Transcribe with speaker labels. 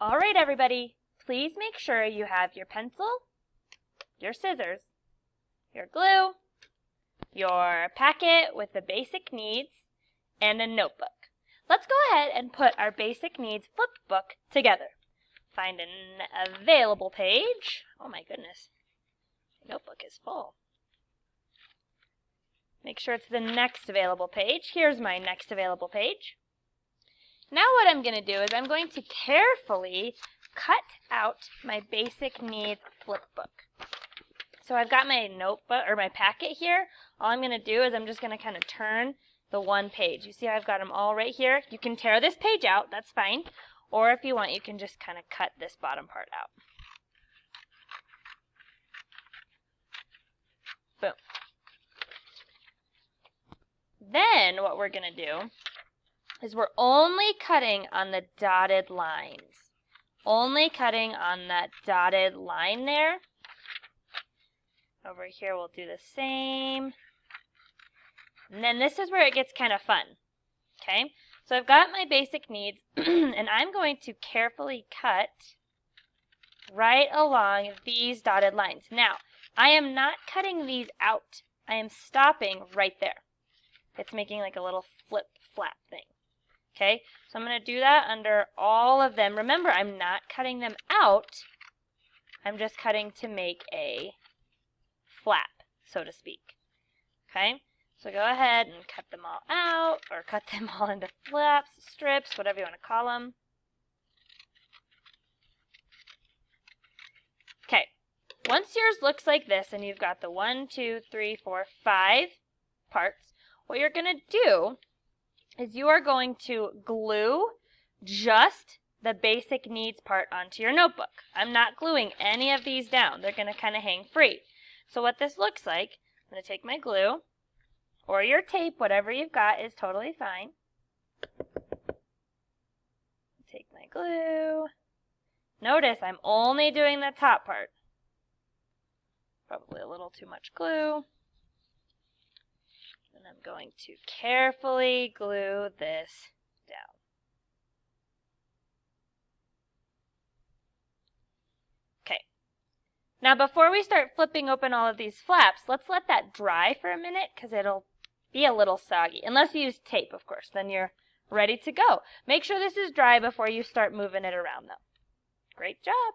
Speaker 1: All right, everybody, please make sure you have your pencil, your scissors, your glue, your packet with the basic needs, and a notebook. Let's go ahead and put our basic needs flip book together. Find an available page. Oh my goodness, the notebook is full. Make sure it's the next available page. Here's my next available page. Now what I'm going to do is I'm going to carefully cut out my basic needs flip book. So I've got my notebook or my packet here. All I'm going to do is I'm just going to kind of turn the one page. You see I've got them all right here. You can tear this page out, that's fine. Or if you want, you can just kind of cut this bottom part out. Boom. Then what we're going to do is we're only cutting on the dotted lines. Only cutting on that dotted line there. Over here we'll do the same. And then this is where it gets kind of fun. Okay, so I've got my basic needs and I'm going to carefully cut right along these dotted lines. Now, I am not cutting these out. I am stopping right there. It's making like a little flip flap thing. Okay, so I'm going to do that under all of them. Remember, I'm not cutting them out. I'm just cutting to make a flap, so to speak. Okay, so go ahead and cut them all out, or cut them all into flaps, strips, whatever you want to call them. Okay, once yours looks like this, and you've got the 1, 2, 3, 4, 5 parts, what you're going to do is you are going to glue just the basic needs part onto your notebook. I'm not gluing any of these down. They're going to kind of hang free. So what this looks like, I'm going to take my glue, or your tape, whatever you've got is totally fine. Take my glue. Notice I'm only doing the top part. Probably a little too much glue. And I'm going to carefully glue this down. Okay. Now before we start flipping open all of these flaps, let's let that dry for a minute because it'll be a little soggy. Unless you use tape, of course, then you're ready to go. Make sure this is dry before you start moving it around though. Great job.